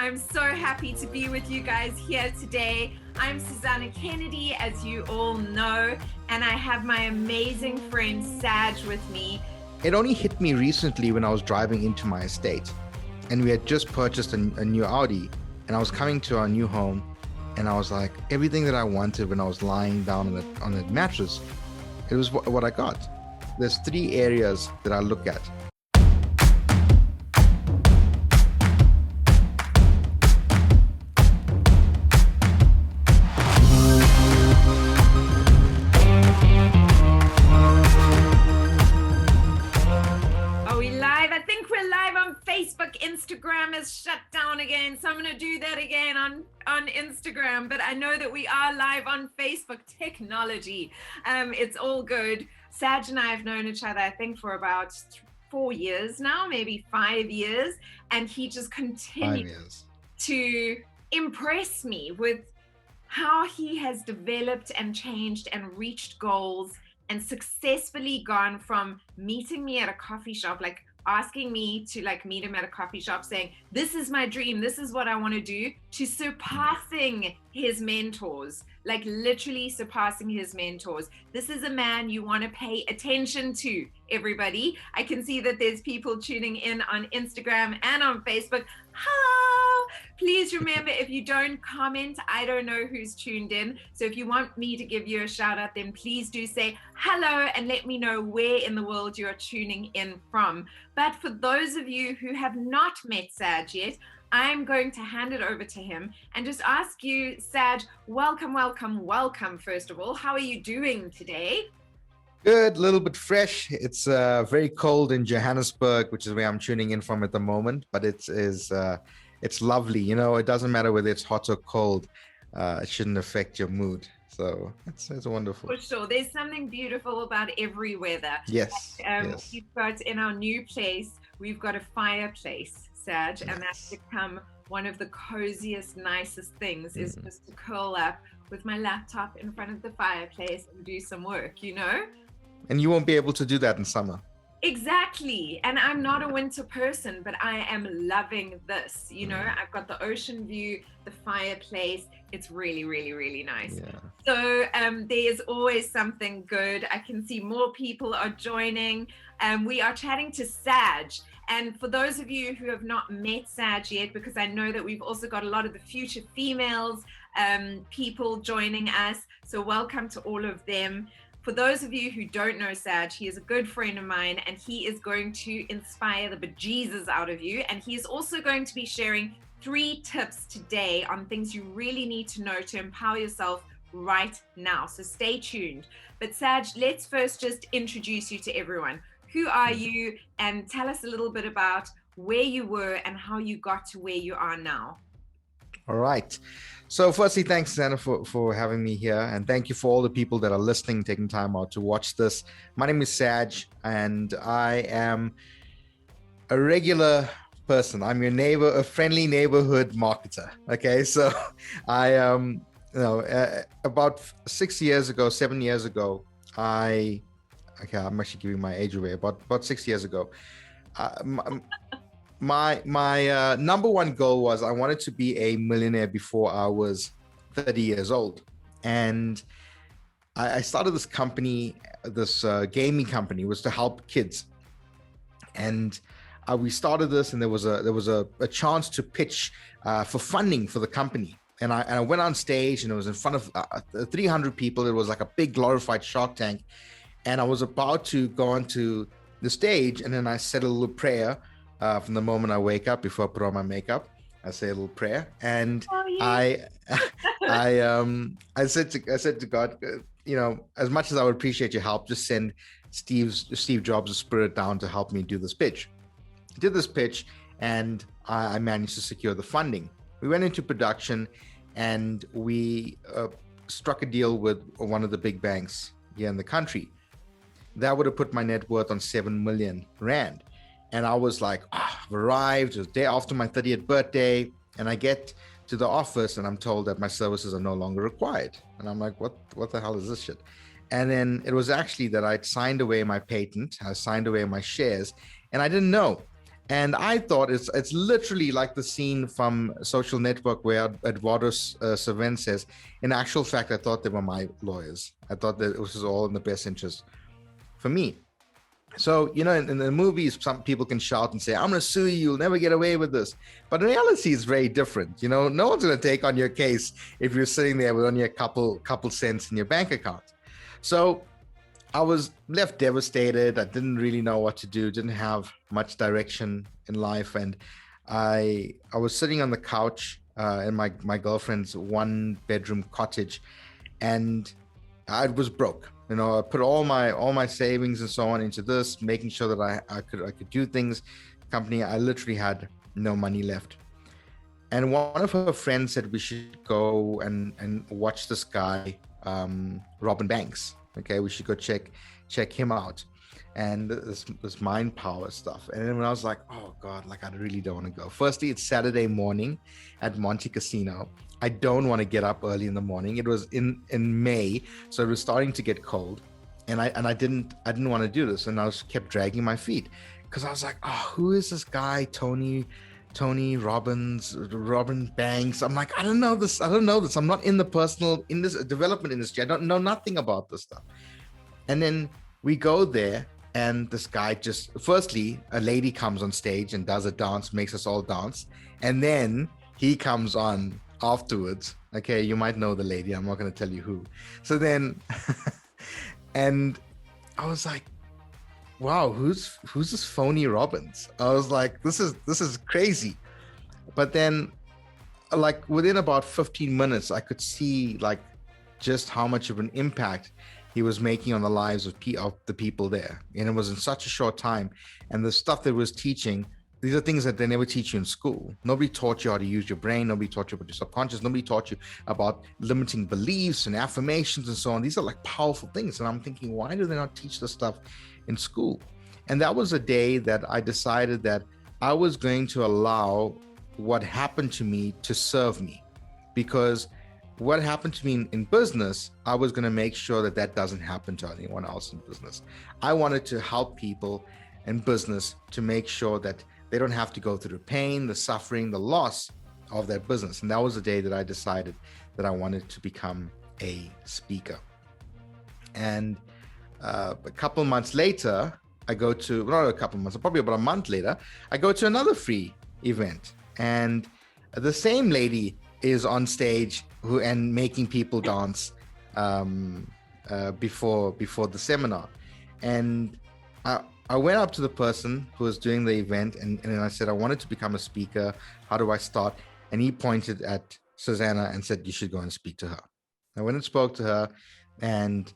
I'm so happy to be with you guys here today. I'm Susana Kennedy, as you all know, and I have my amazing friend Saj with me. It only hit me recently when I was driving into my estate, and we had just purchased a new Audi, and I was coming to our new home, and I was like, everything that I wanted when I was lying down on the mattress, it was what I got. There's 3 areas that I look at. Facebook, Instagram is shut down again, so I'm going to do that again on Instagram, but I know that we are live on Facebook. Technology, it's all good. Saj and I have known each other, I think, for about 4 years now, maybe 5 years, and he just continues to impress me with how he has developed and changed and reached goals and successfully gone from meeting me at a coffee shop, like asking me to meet him at a coffee shop, saying, this is my dream, this is what I want to do, to surpassing his mentors, like literally surpassing his mentors. This is a man you want to pay attention to, everybody. I can see that there's people tuning in on Instagram and on Facebook. Hello! Please remember, if you don't comment, I don't know who's tuned in. So if you want me to give you a shout out, then please do say hello and let me know where in the world you're tuning in from. But for those of you who have not met Saj yet, I'm going to hand it over to him and just ask you, Saj, welcome, first of all. How are you doing today? Good, a little bit fresh. It's very cold in Johannesburg, which is where I'm tuning in from at the moment, but it's lovely. You know, it doesn't matter whether it's hot or cold. It shouldn't affect your mood. So it's wonderful. For sure. There's something beautiful about every weather. Yes. Yes. We've got in our new place, we've got a fireplace, Saj, and that's become one of the coziest, nicest things is just to curl up with my laptop in front of the fireplace and do some work, you know? And you won't be able to do that in summer. Exactly. And I'm not a winter person, but I am loving this. You know, I've got the ocean view, the fireplace. It's really, really, really nice. Yeah. So there's always something good. I can see more people are joining. We are chatting to Saj. And for those of you who have not met Saj yet, because I know that we've also got a lot of the future females people joining us. So welcome to all of them. For those of you who don't know Saj, he is a good friend of mine, and he is going to inspire the bejesus out of you. And he is also going to be sharing 3 tips today on things you really need to know to empower yourself right now. So stay tuned. But Saj, let's first just introduce you to everyone. Who are you? And tell us a little bit about where you were and how you got to where you are now. All right. So firstly, thanks, Susana, for having me here. And thank you for all the people that are listening, taking time out to watch this. My name is Saj, and I am a regular person. I'm your neighbor, a friendly neighborhood marketer. Okay. So I about 7 years ago, I'm actually giving my age away. About 6 years ago, my number one goal was I wanted to be a millionaire before I was 30 years old. And I started this company, this gaming company, was to help kids. And we started this, and there was a chance to pitch for funding for the company. And I went on stage, and it was in front of 300 people. It was like a big glorified Shark Tank. And I was about to go onto the stage, and then I said a little prayer. From the moment I wake up, before I put on my makeup, I say a little prayer, and I said to God, you know, as much as I would appreciate your help, just send Steve Jobs' spirit down to help me do this pitch. I did this pitch, and I managed to secure the funding. We went into production, and we struck a deal with one of the big banks here in the country. That would have put my net worth on 7 million rand. And I was like, I've arrived. It was the day after my 30th birthday. And I get to the office, and I'm told that my services are no longer required. And I'm like, what the hell is this shit? And then it was actually that I'd signed away my patent. I signed away my shares, and I didn't know. And I thought it's literally like the scene from Social Network where Eduardo Saven says, in actual fact, I thought they were my lawyers. I thought that it was all in the best interest for me. So, in the movies, some people can shout and say, I'm going to sue you. You'll never get away with this. But in reality, it's very different. No one's going to take on your case if you're sitting there with only a couple cents in your bank account. So I was left devastated. I didn't really know what to do, didn't have much direction in life. And I was sitting on the couch in my girlfriend's 1-bedroom cottage, and I was broke. I put all my savings and so on into this, making sure that I could do things. Company, I literally had no money left. And one of her friends said we should go and watch this guy, Robin Banks. Okay, we should go check him out, and this mind power stuff. And then when I was like, oh God, like I really don't want to go. Firstly, it's Saturday morning at Monte Casino. I don't want to get up early in the morning. It was in May, so it was starting to get cold, and I didn't want to do this, and I kept dragging my feet because I was like, oh, who is this guy, Tony Robin Banks? I'm like, I don't know this. I'm not in this development industry. I don't know nothing about this stuff. And then we go there, and this guy firstly, a lady comes on stage and does a dance, makes us all dance, and then he comes on afterwards. Okay, you might know the lady. I'm not going to tell you who. So then, and I was like, wow, who's this phony Robbins? I was like, this is crazy. But then, like within about 15 minutes, I could see like just how much of an impact he was making on the lives of the people there. And it was in such a short time. And the stuff that he was teaching, these are things that they never teach you in school. Nobody taught you how to use your brain. Nobody taught you about your subconscious. Nobody taught you about limiting beliefs and affirmations and so on. These are like powerful things. And I'm thinking, why do they not teach this stuff in school? And that was a day that I decided that I was going to allow what happened to me to serve me. Because what happened to me in business, I was going to make sure that doesn't happen to anyone else in business. I wanted to help people in business to make sure that they don't have to go through the pain, the suffering, the loss of their business. And that was the day that I decided that I wanted to become a speaker. And a couple of months later, probably about a month later, I go to another free event, and the same lady is on stage and making people dance before the seminar. And I went up to the person who was doing the event, and I said, I wanted to become a speaker. How do I start? And he pointed at Susana and said, you should go and speak to her. I went and spoke to her, and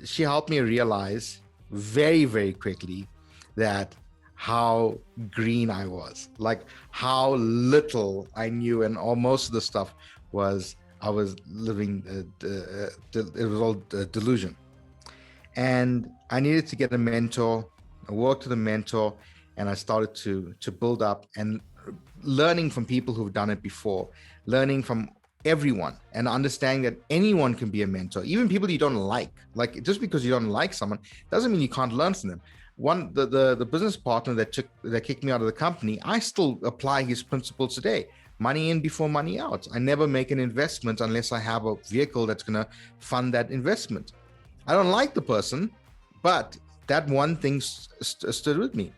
she helped me realize very, very quickly that how green I was, like how little I knew, and most of the stuff I was living, it was all delusion. And I needed to get a mentor. I worked with a mentor, and I started to build up and learning from people who've done it before, learning from everyone, and understanding that anyone can be a mentor, even people you don't like. Like, just because you don't like someone doesn't mean you can't learn from them. The business partner that kicked me out of the company, I still apply his principles today. Money in before money out. I never make an investment unless I have a vehicle that's going to fund that investment. I don't like the person, but that one thing stood with me.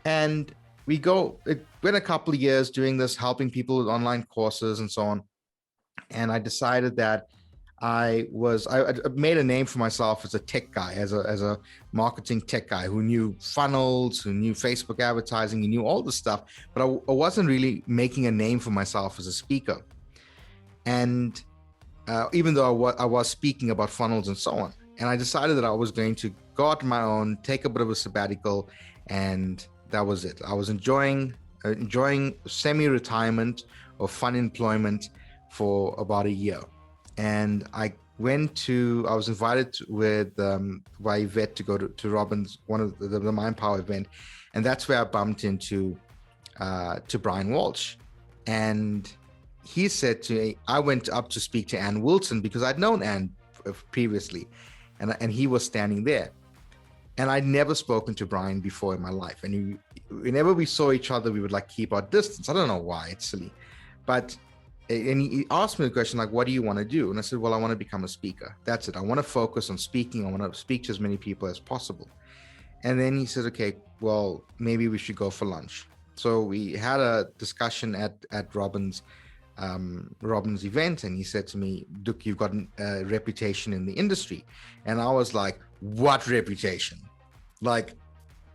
And it went a couple of years doing this, helping people with online courses and so on. And I decided that I made a name for myself as a tech guy, as a marketing tech guy who knew funnels, who knew Facebook advertising, who knew all this stuff, but I wasn't really making a name for myself as a speaker. And even though I was speaking about funnels and so on, and I decided that I was going to go out on my own, take a bit of a sabbatical, and that was it. I was enjoying semi-retirement or fun employment for about a year. And I was invited by Yvette to go to Robin's, one of the Mind Power event. And that's where I bumped into Brian Walsh. And he said to me, I went up to speak to Ann Wilson because I'd known Ann previously, and he was standing there. And I'd never spoken to Brian before in my life. And whenever we saw each other, we would like keep our distance. I don't know why, it's silly. And he asked me the question, like, what do you want to do? And I said, well, I want to become a speaker. That's it. I want to focus on speaking. I want to speak to as many people as possible. And then he said, okay, well, maybe we should go for lunch. So we had a discussion at Robin's event, and he said to me, Duke, you've got a reputation in the industry. And I was like, what reputation? Like,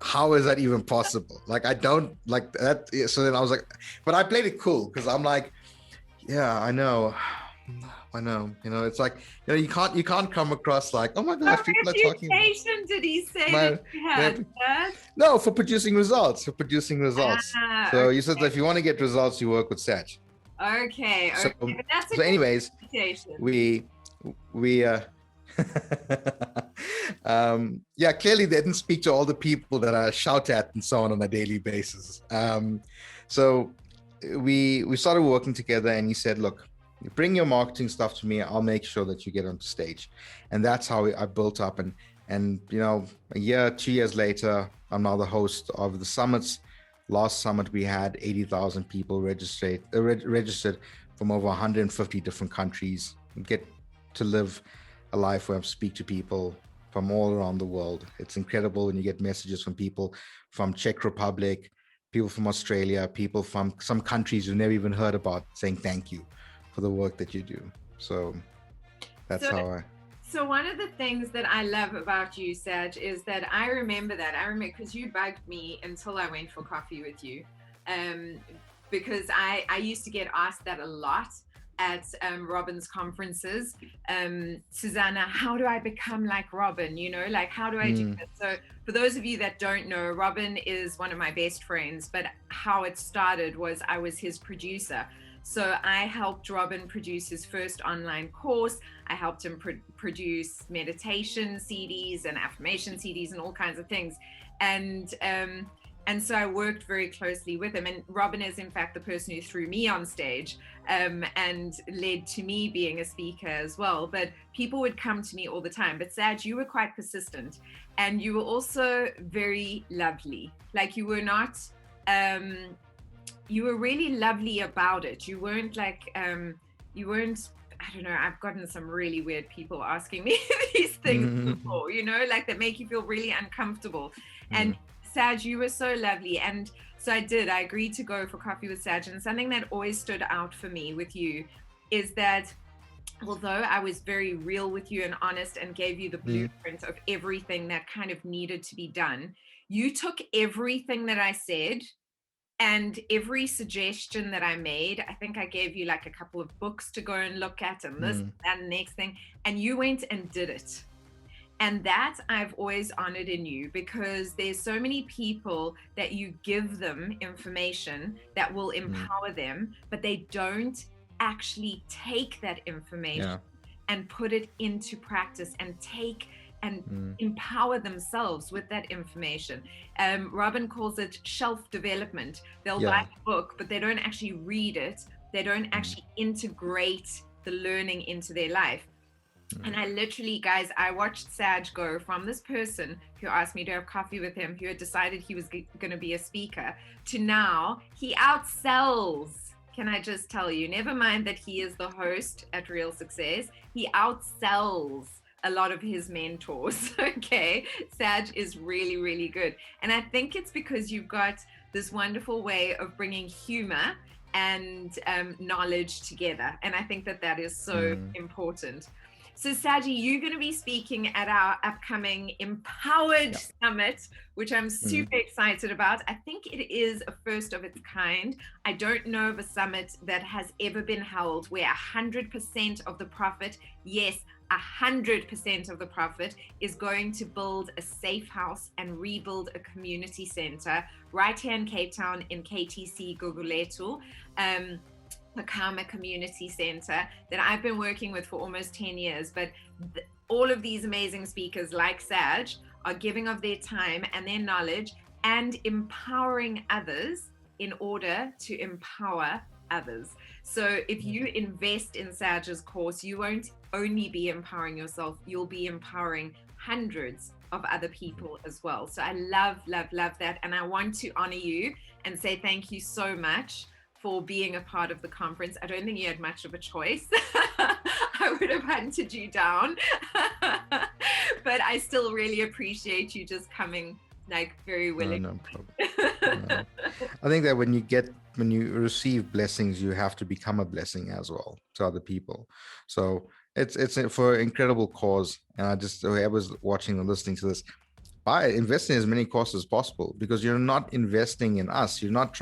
how is that even possible? Like, I don't like that. So then I was like, but I played it cool because I'm like, yeah, I know. It's like, you can't come across like, oh my gosh, what people are talking. Reputation did he say that you had? No, for producing results. So okay. you said that if you want to get results, you work with Saj. Okay. So, but that's so anyways, reputation. we clearly they didn't speak to all the people that I shout at and so on a daily basis. So we started working together, and he said, look, you bring your marketing stuff to me, I'll make sure that you get onto stage. And that's how I built up. And a year, 2 years later, I'm now the host of the summits. Last summit, we had 80,000 people registered from over 150 different countries. We get to live a life where I speak to people from all around the world. It's incredible when you get messages from people from Czech Republic, people from Australia, people from some countries you've never even heard about, saying thank you for the work that you do. So that's how I... So one of the things that I love about you, Saj, is that I remember because you bugged me until I went for coffee with you. Because I used to get asked that a lot at Robin's conferences. Susana, how do I become like Robin? Like, how do I do this? So for those of you that don't know, Robin is one of my best friends, but how it started was I was his producer. So I helped Robin produce his first online course. I helped him produce meditation CDs and affirmation CDs and all kinds of things. And so I worked very closely with him. And Robin is, in fact, the person who threw me on stage and led to me being a speaker as well. But people would come to me all the time. But Saj, you were quite persistent. And you were also very lovely. Like, you were not... you were really lovely about it. You weren't like, you weren't, I don't know, I've gotten some really weird people asking me these things before, like that make you feel really uncomfortable. And Saj, you were so lovely. And so I agreed to go for coffee with Saj. And something that always stood out for me with you is that although I was very real with you and honest and gave you the blueprint of everything that kind of needed to be done, you took everything that I said and every suggestion that I made. I think I gave you like a couple of books to go and look at and this and the next thing, and you went and did it. And that I've always honored in you, because there's so many people that you give them information that will empower them, but they don't actually take that information and put it into practice and empower themselves with that information. Robin calls it shelf development. They'll buy a book, but they don't actually read it. They don't actually integrate the learning into their life. And I literally, guys, I watched Saj go from this person who asked me to have coffee with him, who had decided he was going to be a speaker, to now he outsells. Can I just tell you, never mind that he is the host at Real Success, he outsells a lot of his mentors. Okay, Saj is really, really good. And I think it's because you've got this wonderful way of bringing humor and knowledge together. And I think that is so important. So Saji, you're going to be speaking at our upcoming Empowered Summit, which I'm super excited about. I think it is a first of its kind. I don't know of a summit that has ever been held where 100% of the profit, yes, 100% of the profit is going to build a safe house and rebuild a community center right here in Cape Town in KTC Guguletu. The Karma Community Center that I've been working with for almost 10 years. But all of these amazing speakers like Saj are giving of their time and their knowledge and empowering others in order to empower others. So if you invest in Saj's course, you won't only be empowering yourself, you'll be empowering hundreds of other people as well. So I love that. And I want to honor you and say thank you so much for being a part of the conference. I don't think you had much of a choice. I would have hunted you down. But I still really appreciate you just coming, like, very willing. No problem. No. I think that when you receive blessings, you have to become a blessing as well to other people. So it's for an incredible cause. And I was watching and listening to this. Invest in as many courses as possible, because you're not investing in us. You're not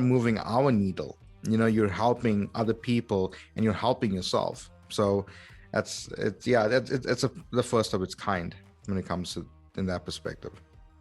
moving our needle. You're helping other people and you're helping yourself. So it's the first of its kind when it comes to in that perspective.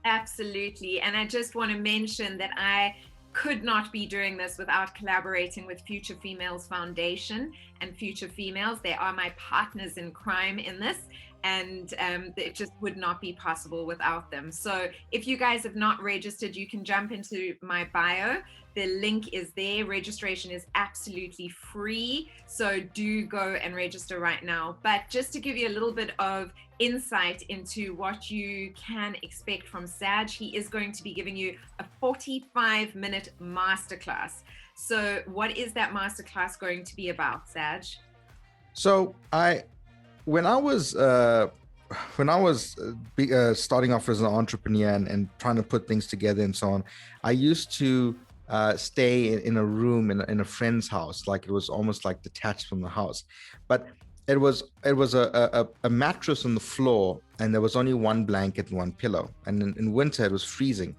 Absolutely. And I just want to mention that I could not be doing this without collaborating with Future Females Foundation and Future Females. They are my partners in crime in this. And it just would not be possible without them. So if you guys have not registered, you can jump into my bio. The link is there. Registration is absolutely free. So do go and register right now. But just to give you a little bit of insight into what you can expect from Saj, he is going to be giving you a 45-minute masterclass. So what is that masterclass going to be about, Saj? So when I was starting off as an entrepreneur and trying to put things together and so on, I used to stay in a room in a friend's house, like it was almost like detached from the house. But it was a mattress on the floor, and there was only one blanket and one pillow. And in winter it was freezing.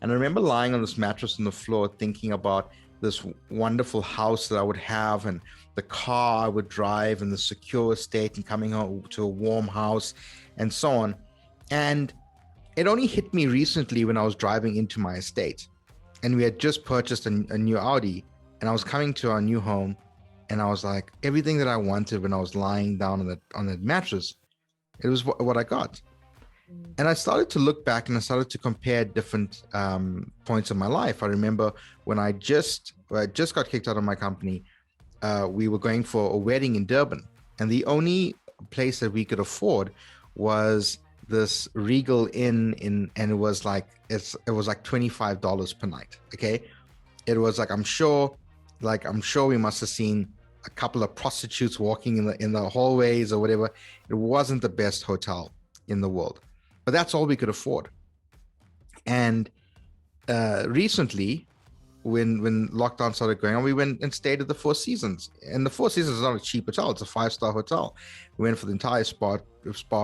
And I remember lying on this mattress on the floor thinking about this wonderful house that I would have, and the car I would drive, and the secure estate, and coming home to a warm house and so on. And it only hit me recently when I was driving into my estate, and we had just purchased a new Audi, and I was coming to our new home, and I was like, everything that I wanted when I was lying down on the mattress, it was what I got. And I started to look back and I started to compare different points of my life. I remember when I just got kicked out of my company, we were going for a wedding in Durban, and the only place that we could afford was this Regal Inn and it was like $25 per night. Okay, it was like I'm sure we must have seen a couple of prostitutes walking in the hallways or whatever. It wasn't the best hotel in the world, but that's all we could afford. And recently, when lockdown started going on, we went and stayed at the Four Seasons. And the Four Seasons is not a cheap hotel; it's a 5-star hotel. We went for the entire spa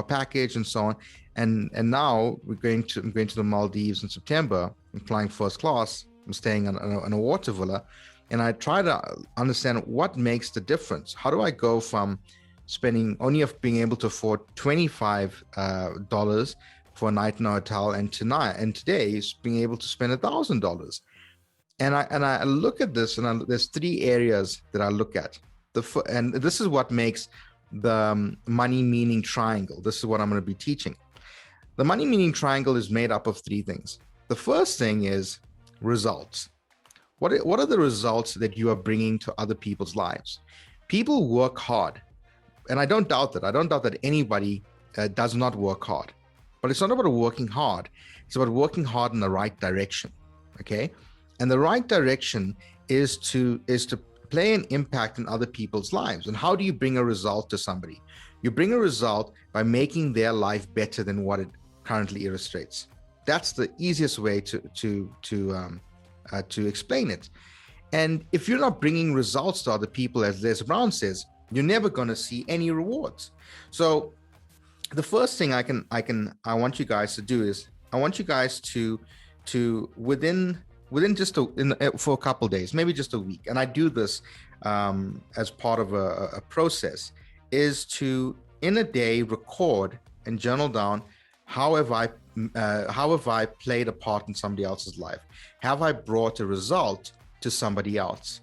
package and so on. And now I'm going to the Maldives in September. I'm flying first class. I'm staying on a water villa, and I try to understand what makes the difference. How do I go from spending only being able to afford $25 for a night in a hotel, and today is being able to spend $1,000? And I look at this, and there's 3 areas that I look at. And this is what makes the money meaning triangle. This is what I'm going to be teaching. The money meaning triangle is made up of 3 things. The first thing is results. What are the results that you are bringing to other people's lives? People work hard, and I don't doubt that. I don't doubt that anybody does not work hard. But it's not about working hard. It's about working hard in the right direction. Okay. And the right direction is to play an impact in other people's lives. And how do you bring a result to somebody? You bring a result by making their life better than what it currently illustrates. That's the easiest way to explain it. And if you're not bringing results to other people, as Les Brown says, you're never going to see any rewards. So the first thing I want you guys to do is I want you guys to within just for a couple of days, maybe just a week, and I do this as part of a process, is to in a day record and journal down how have I played a part in somebody else's life? Have I brought a result to somebody else?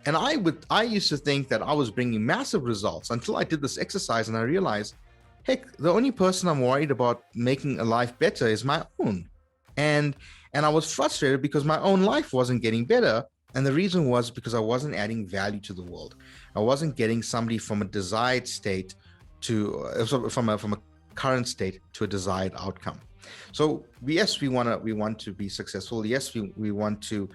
And I used to think that I was bringing massive results until I did this exercise, and I realized, heck, the only person I'm worried about making a life better is my own. And I was frustrated because my own life wasn't getting better. And the reason was because I wasn't adding value to the world. I wasn't getting somebody from a desired state from a current state to a desired outcome. So yes, we want to be successful. Yes, we want to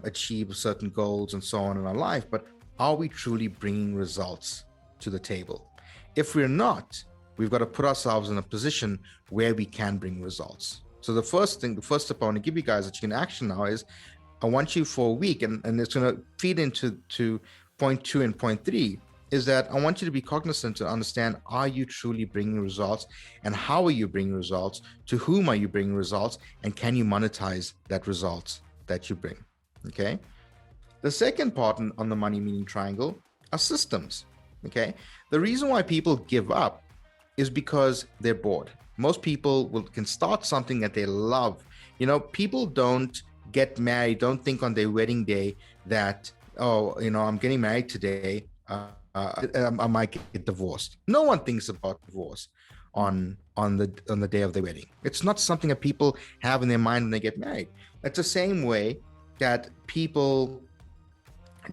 achieve certain goals and so on in our life, but are we truly bringing results to the table? If we're not, we've got to put ourselves in a position where we can bring results. So the first step I want to give you guys that you can action now is, I want you for a week, and it's going to feed into point 2 and point 3, is that I want you to be cognizant to understand, are you truly bringing results, and how are you bringing results, to whom are you bringing results, and can you monetize that results that you bring? Okay. The second part on the money meaning triangle are systems. Okay. The reason why people give up is because they're bored. Most people can start something that they love. People don't get married, don't think on their wedding day that, oh, I'm getting married today, I might get divorced. No one thinks about divorce on the day of the wedding. It's not something that people have in their mind when they get married. It's the same way that people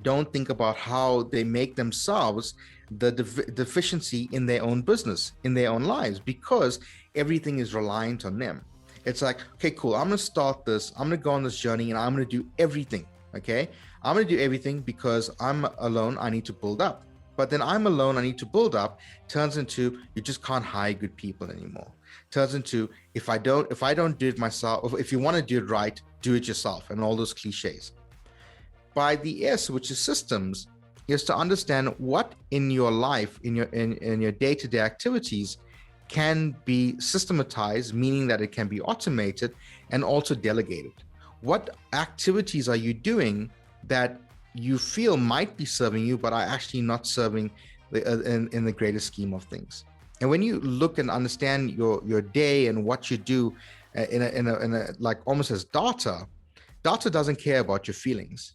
don't think about how they make themselves the deficiency in their own business, in their own lives, because everything is reliant on them. It's like, okay, cool, I'm going to start this, I'm going to go on this journey, and I'm going to do everything. Okay, I'm going to do everything because I'm alone, I need to build up. But then I'm alone, I need to build up, turns into you just can't hire good people anymore. Turns into, if I don't do it myself, if you want to do it right, do it yourself, and all those cliches. By the S, which is systems, is to understand what in your life, in your day-to-day activities, can be systematized, meaning that it can be automated, and also delegated. What activities are you doing that you feel might be serving you, but are actually not serving in the greater scheme of things? And when you look and understand your day and what you do in a like almost as data doesn't care about your feelings,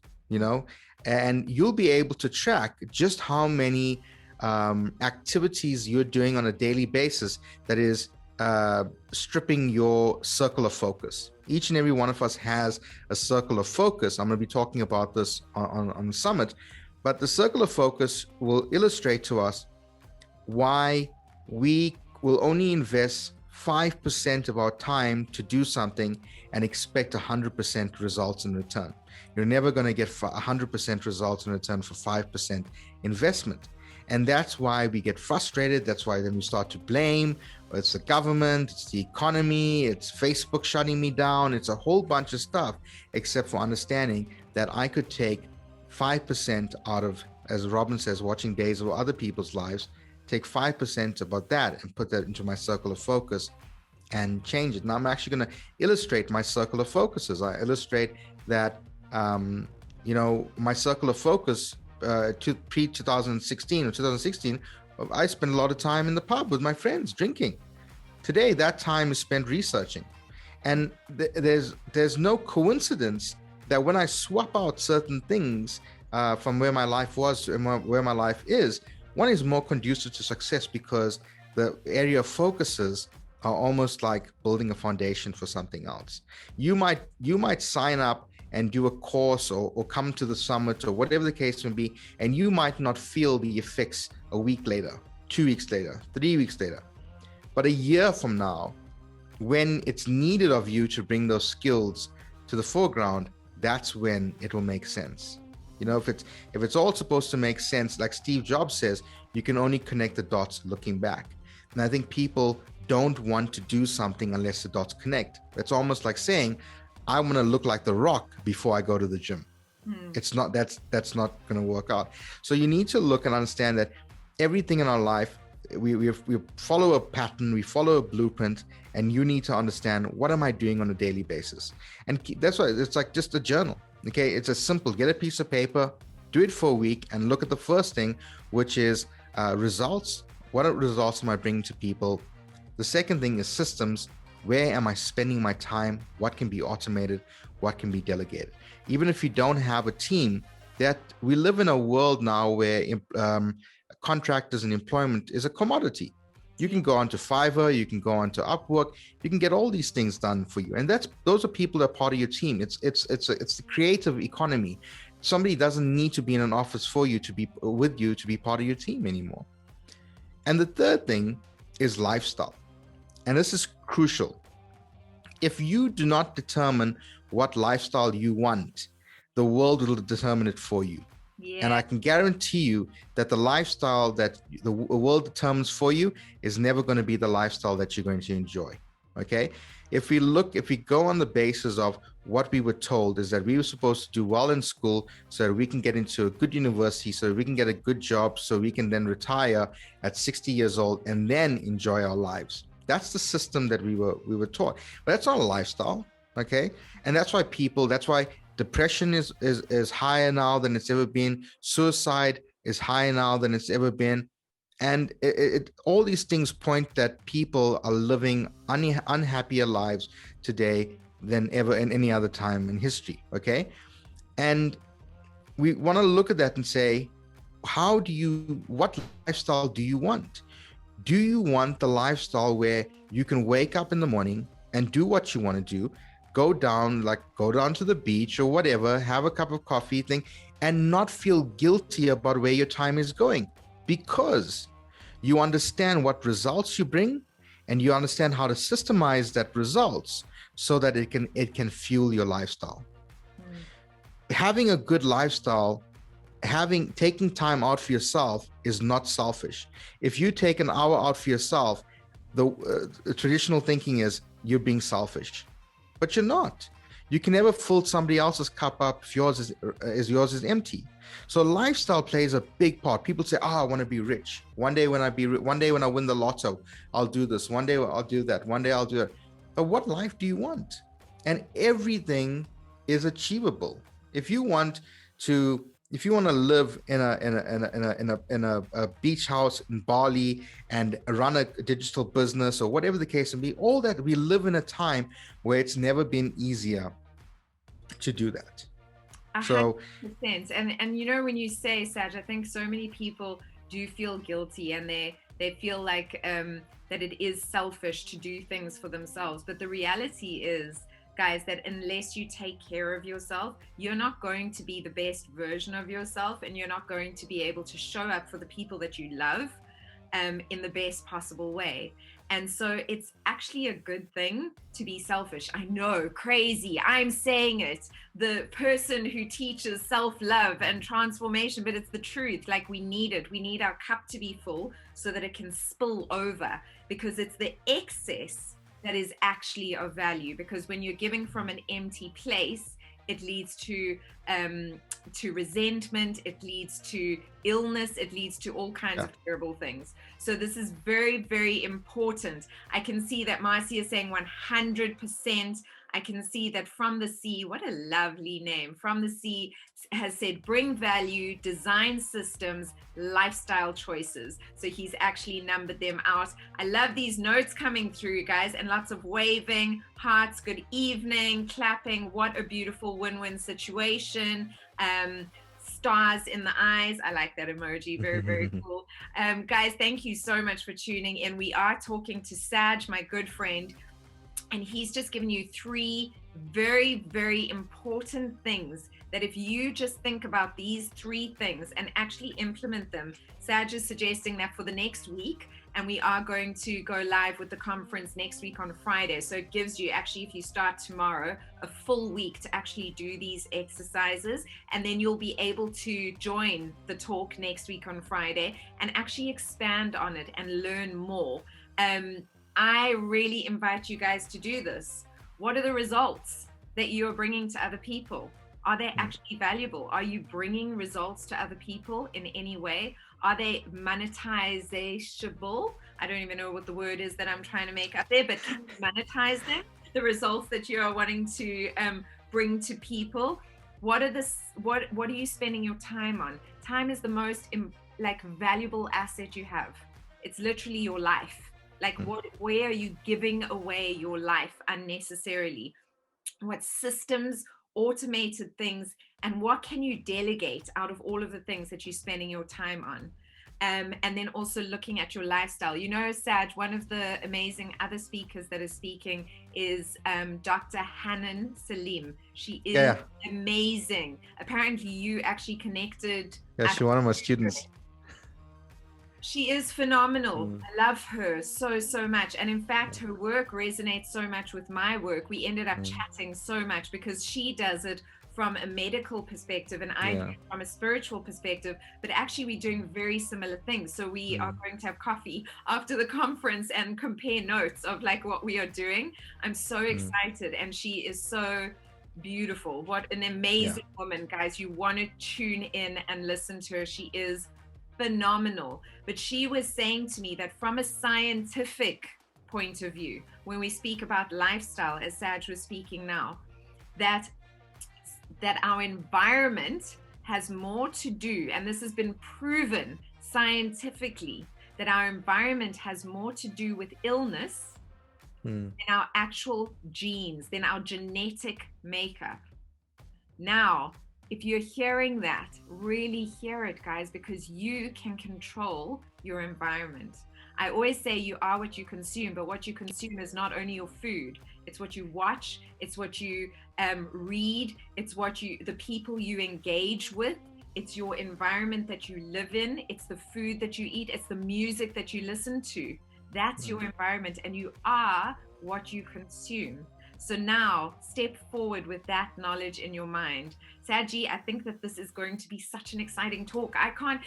and you'll be able to track just how many activities you're doing on a daily basis that is stripping your circle of focus. Each and every one of us has a circle of focus. I'm going to be talking about this on the summit, but the circle of focus will illustrate to us why we will only invest 5% of our time to do something and expect 100% results in return. You're never going to get 100% results in return for 5% investment. And that's why we get frustrated. That's why then we start to blame. It's the government, it's the economy, it's Facebook shutting me down. It's a whole bunch of stuff, except for understanding that I could take 5% out of, as Robin says, watching days of other people's lives, take 5% about that and put that into my circle of focus and change it. Now I'm actually going to illustrate my circle of focuses. I illustrate that, my circle of focus pre-2016 or 2016, I spent a lot of time in the pub with my friends drinking. Today, that time is spent researching. And there's no coincidence that when I swap out certain things from where my life was and where my life is, one is more conducive to success because the area of focuses are almost like building a foundation for something else. You might sign up and do a course or come to the summit or whatever the case may be, and you might not feel the effects a week later, 2 weeks later, 3 weeks later. But a year from now, when it's needed of you to bring those skills to the foreground, that's when it will make sense. If it's all supposed to make sense, like Steve Jobs says, you can only connect the dots looking back. And I think people don't want to do something unless the dots connect. It's almost like saying, I want to look like The Rock before I go to the gym. It's not, that's not going to work out. So you need to look and understand that everything in our life, we follow a pattern, we follow a blueprint, and you need to understand, what am I doing on a daily basis? And that's why it's like just a journal. Okay, it's as simple. Get a piece of paper, do it for a week, and look at the first thing, which is results. What results am I bringing to people? The second thing is systems. Where am I spending my time? What can be automated? What can be delegated? Even if you don't have a team, that we live in a world now where contractors and employment is a commodity. You can go onto Fiverr, you can go onto Upwork, you can get all these things done for you. And those are people that are part of your team. It's the creative economy. Somebody doesn't need to be in an office for you to be with you to be part of your team anymore. And the third thing is lifestyle. and this is crucial, if you do not determine what lifestyle you want, the world will determine it for you. Yeah. And I can guarantee you that the lifestyle that the world determines for you is never going to be the lifestyle that you're going to enjoy. Okay. If we go on the basis of what we were told is that we were supposed to do well in school so that we can get into a good university, so we can get a good job, so we can then retire at 60 years old and then enjoy our lives. That's the system that we were taught. But that's not a lifestyle. Okay. And that's why depression is higher now than it's ever been. Suicide is higher now than it's ever been. And all these things point that people are living unhappier lives today than ever in any other time in history. Okay. And we want to look at that and say, what lifestyle do you want? Do you want the lifestyle where you can wake up in the morning and do what you want to do, go down to the beach or whatever, have a cup of coffee and not feel guilty about where your time is going, because you understand what results you bring and you understand how to systemize that results so that it can fuel your lifestyle. Having a good lifestyle, taking time out for yourself is not selfish. If you take an hour out for yourself, the traditional thinking is you're being selfish. But you're not. You can never fill somebody else's cup up if yours is empty. So lifestyle plays a big part. People say, I want to be rich. One day when I win the lotto, I'll do this. One day I'll do that. One day I'll do that. But what life do you want? And everything is achievable. If you want to live in a beach house in Bali and run a digital business or whatever the case may be, all that, we live in a time where it's never been easier to do that. 100%. And you know, when you say, Saj, I think so many people do feel guilty and they feel like that it is selfish to do things for themselves. But the reality is, guys, that unless you take care of yourself, you're not going to be the best version of yourself, and you're not going to be able to show up for the people that you love in the best possible way. And so it's actually a good thing to be selfish. I know, crazy, I'm saying it, the person who teaches self-love and transformation, but it's the truth. Like, we need it. We need our cup to be full so that it can spill over, because it's the excess that is actually of value. Because when you're giving from an empty place, it leads to resentment, it leads to illness, it leads to all kinds of terrible things. So this is very, very important. I can see that Marcy is saying 100%. I can see that From the Sea, what a lovely name, From the Sea has said, bring value, design systems, lifestyle choices. So he's actually numbered them out. I love these notes coming through, guys, and lots of waving, hearts, good evening, clapping. What a beautiful win-win situation. Stars in the eyes. I like that emoji. Very, very cool. Guys, thank you so much for tuning in. We are talking to Saj, my good friend, and he's just given you 3 very, very important things that if you just think about these 3 things and actually implement them. Saj is suggesting that for the next week, and we are going to go live with the conference next week on Friday. So it gives you, actually, if you start tomorrow, a full week to actually do these exercises. And then you'll be able to join the talk next week on Friday and actually expand on it and learn more. I really invite you guys to do this. What are the results that you're bringing to other people? Are they actually valuable? Are you bringing results to other people in any way? Are they monetizable? I don't even know what the word is that I'm trying to make up there, but can you monetize them? The results that you are wanting to bring to people. What are you spending your time on? Time is the most valuable asset you have. It's literally your life. Where are you giving away your life unnecessarily? What systems, automated things, and what can you delegate out of all of the things that you're spending your time on? And then also looking at your lifestyle. You know, Saj, one of the amazing other speakers that is speaking is Dr. Hanan Salim. She is amazing. Apparently you actually connected. Yeah, she's one of my students. She is phenomenal. I love her so much. And in fact, her work resonates so much with my work. We ended up chatting so much because she does it from a medical perspective and I do it from a spiritual perspective, but actually we're doing very similar things. So we are going to have coffee after the conference and compare notes of like what we are doing. I'm so excited, and she is so beautiful. What an amazing woman, guys. You want to tune in and listen to her. She is phenomenal. But she was saying to me that from a scientific point of view, when we speak about lifestyle, as Saj was speaking now, that our environment has more to do, and this has been proven scientifically, that our environment has more to do with illness than our actual genes, than our genetic makeup. Now, if you're hearing that, really hear it, guys, because you can control your environment. I always say you are what you consume, but what you consume is not only your food, it's what you watch, it's what you read, it's the people you engage with, it's your environment that you live in, it's the food that you eat, it's the music that you listen to. That's your environment, and you are what you consume. So now step forward with that knowledge in your mind. Saji, I think that this is going to be such an exciting talk. I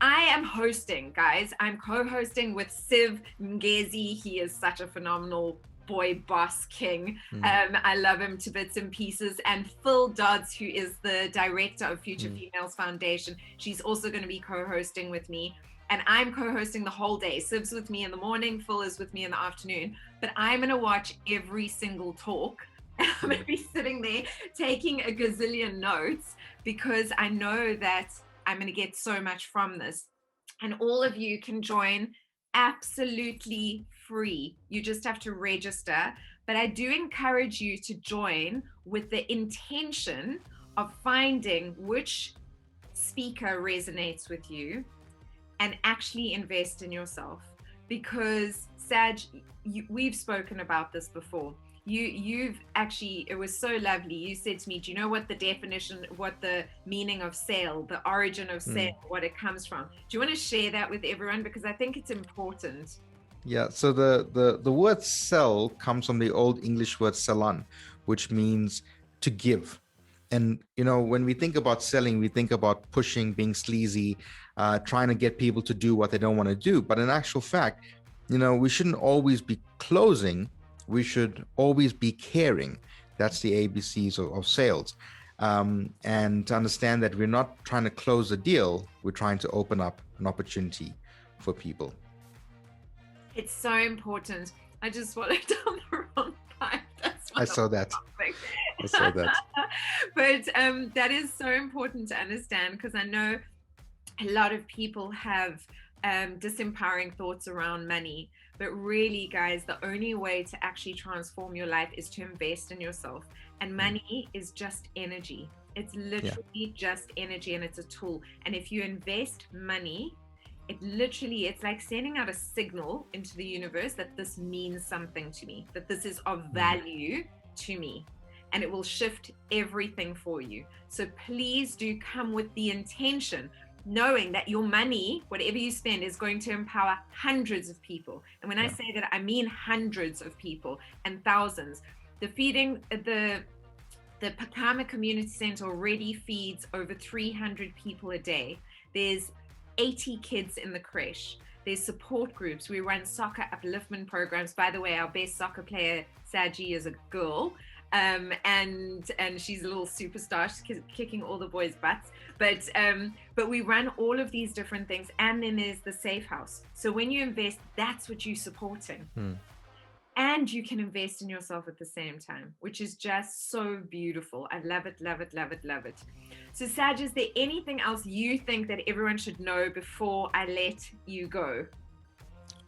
am hosting, guys. I'm co-hosting with Siv Mngezi. He is such a phenomenal boy boss king. I love him to bits and pieces. And Phil Dodds, who is the director of Future Females Foundation. She's also going to be co-hosting with me. And I'm co-hosting the whole day. Sib's with me in the morning, Phil is with me in the afternoon. But I'm going to watch every single talk. I'm going to be sitting there taking a gazillion notes because I know that I'm going to get so much from this. And all of you can join absolutely free. You just have to register. But I do encourage you to join with the intention of finding which speaker resonates with you and actually invest in yourself. Because Saj, we've spoken about this before. You've actually, it was so lovely. You said to me, do you know what the definition, what the meaning of sale, the origin of sale, what it comes from? Do you want to share that with everyone? Because I think it's important. Yeah, so the word sell comes from the old English word sellan, which means to give. And, you know, when we think about selling, we think about pushing, being sleazy, trying to get people to do what they don't want to do. But in actual fact, you know, we shouldn't always be closing. We should always be caring. That's the ABCs of sales. And to understand that we're not trying to close a deal, we're trying to open up an opportunity for people. It's so important. I just swallowed down the wrong pipe. I saw that. I saw that. But that is so important to understand, because I know a lot of people have disempowering thoughts around money. But really, guys, the only way to actually transform your life is to invest in yourself. And money is just energy. It's literally just energy, and it's a tool. And if you invest money, it's like sending out a signal into the universe that this means something to me, that this is of value to me, and it will shift everything for you. So please do come with the intention, knowing that your money, whatever you spend, is going to empower hundreds of people. And when I say that, I mean hundreds of people and thousands. The Pakama Community Center already feeds over 300 people a day. There's 80 kids in the creche. There's support groups. We run soccer upliftment programs. By the way, our best soccer player, Saji, is a girl. And she's a little superstar. She's kicking all the boys' butts. But we run all of these different things. And then there's the safe house. So when you invest, that's what you're supporting. And you can invest in yourself at the same time, which is just so beautiful. I love it, love it, love it, love it. So Saj, is there anything else you think that everyone should know before I let you go?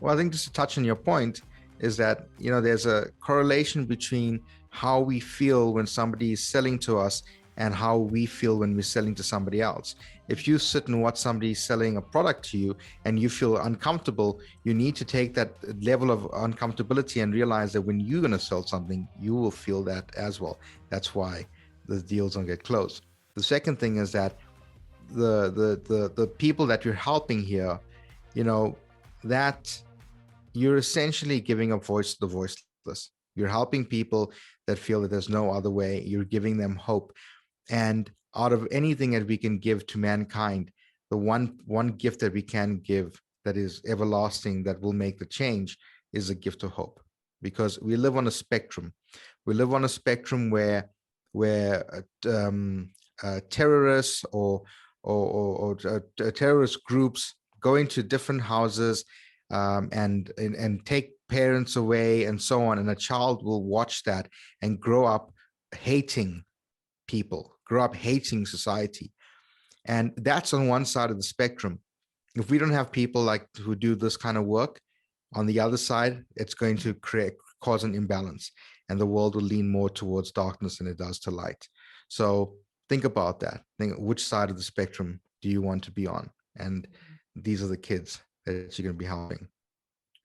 Well, I think just to touch on your point is that, you know, there's a correlation between how we feel when somebody is selling to us and how we feel when we're selling to somebody else. If you sit and watch somebody selling a product to you and you feel uncomfortable, you need to take that level of uncomfortability and realize that when you're going to sell something, you will feel that as well. That's why the deals don't get closed. The second thing is that the people that you're helping here, that you're essentially giving a voice to the voiceless. You're helping people that feel that there's no other way. You're giving them hope. And out of anything that we can give to mankind, the one gift that we can give that is everlasting, that will make the change, is a gift of hope. Because we live on a spectrum. We live on a spectrum where terrorists or terrorist groups go into different houses, and take parents away and so on, and a child will watch that and grow up hating people, grow up hating society. And that's on one side of the spectrum. If we don't have people like who do this kind of work, on the other side, it's going to cause an imbalance, and the world will lean more towards darkness than it does to light. So think about that. Think, which side of the spectrum do you want to be on? And these are the kids that you're going to be helping.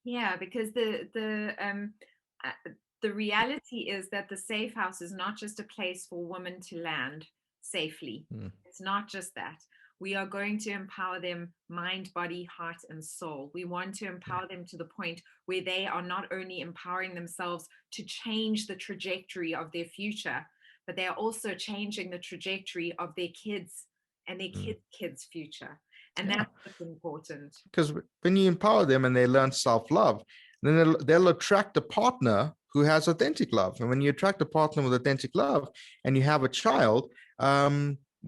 Yeah, because the reality is that the safe house is not just a place for women to land safely. It's not just that. We are going to empower them mind, body, heart, and soul. We want to empower them to the point where they are not only empowering themselves to change the trajectory of their future, but they are also changing the trajectory of their kids and their kids' future. And that's what's important. Because when you empower them and they learn self-love, then they'll attract a partner who has authentic love. And when you attract a partner with authentic love and you have a child,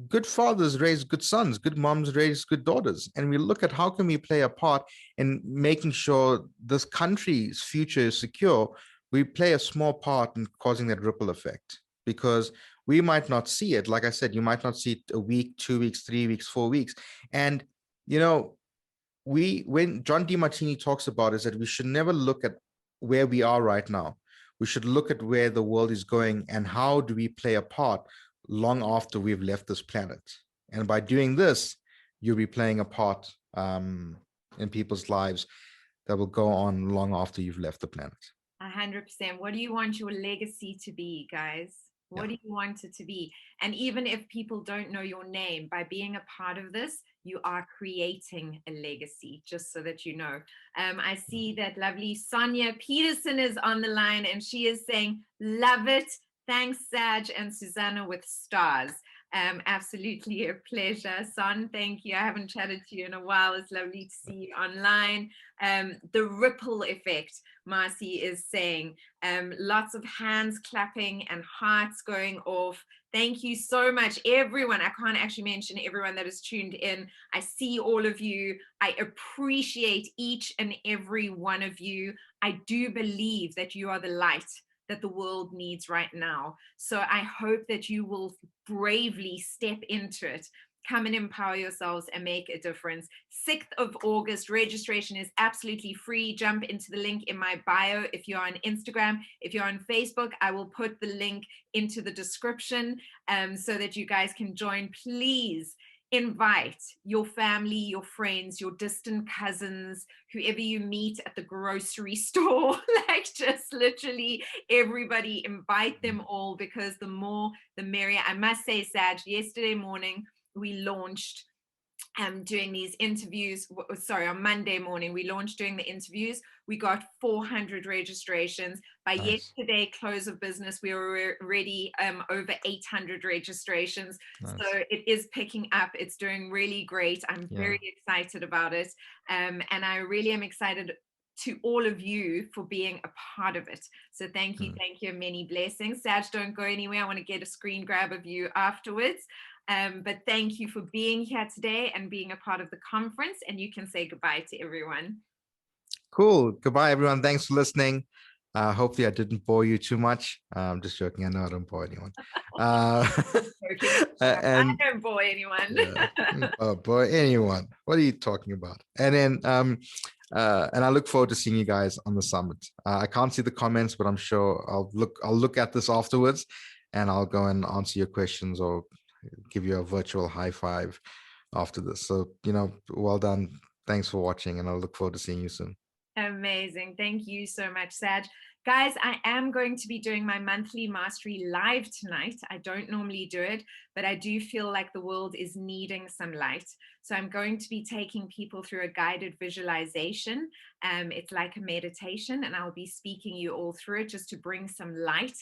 good fathers raise good sons, good moms raise good daughters. And we look at how can we play a part in making sure this country's future is secure. We play a small part in causing that ripple effect, because we might not see it. Like I said, you might not see it a week, 2 weeks, 3 weeks, 4 weeks. And, when John DeMartini talks about is that we should never look at where we are right now. We should look at where the world is going and how do we play a part long after we've left this planet. And by doing this, you'll be playing a part in people's lives that will go on long after you've left the planet. 100%. What do you want your legacy to be, guys? What do you want it to be? And even if people don't know your name, by being a part of this, you are creating a legacy, just so that you know. I see that lovely Sonia Peterson is on the line, and she is saying, love it. Thanks, Saj and Susana with stars. Absolutely a pleasure. Son, thank you. I haven't chatted to you in a while. It's lovely to see you online. The ripple effect, Marcy is saying. Lots of hands clapping and hearts going off. Thank you so much, everyone. I can't actually mention everyone that is tuned in. I see all of you. I appreciate each and every one of you. I do believe that you are the light that the world needs right now. So I hope that you will bravely step into it. Come and empower yourselves and make a difference. 6th of August, registration is absolutely free. Jump into the link in my bio if you're on Instagram. If you're on Facebook, I will put the link into the description so that you guys can join. Please invite your family, your friends, your distant cousins, whoever you meet at the grocery store. Like, just literally everybody, invite them all, because the more the merrier. I must say, Saj, yesterday morning we launched doing these interviews. Sorry, on Monday morning we launched doing the interviews. We got 400 registrations. By yesterday close of business, we were already over 800 registrations. So it is picking up. It's doing really great. I'm very excited about it, and I really am excited to all of you for being a part of it. So thank you, and many blessings. Saj, don't go anywhere. I want to get a screen grab of you afterwards. But thank you for being here today and being a part of the conference, and you can say goodbye to everyone. Cool. Goodbye, everyone. Thanks for listening. Hopefully I didn't bore you too much. I'm just joking. I know I don't bore anyone. I don't bore anyone. Bore anyone. What are you talking about? And then and I look forward to seeing you guys on the summit. I can't see the comments, but I'm sure I'll look at this afterwards, and I'll go and answer your questions or give you a virtual high five after this. So, well done. Thanks for watching, and I'll look forward to seeing you soon. Amazing. Thank you so much, Saj. Guys, I am going to be doing my monthly mastery live tonight. I don't normally do it, but I do feel like the world is needing some light. So I'm going to be taking people through a guided visualization. It's like a meditation, and I'll be speaking you all through it just to bring some light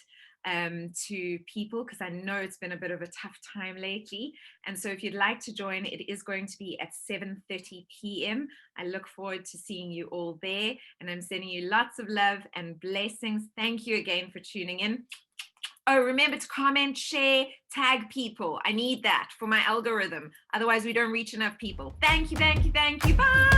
to people, because I know it's been a bit of a tough time lately. And so if you'd like to join, it is going to be at 7:30 p.m. I look forward to seeing you all there, and I'm sending you lots of love and blessings. Thank you again for tuning in. Oh, remember to comment, share, tag people. I need that for my algorithm. Otherwise, we don't reach enough people. Thank you, thank you, thank you. Bye.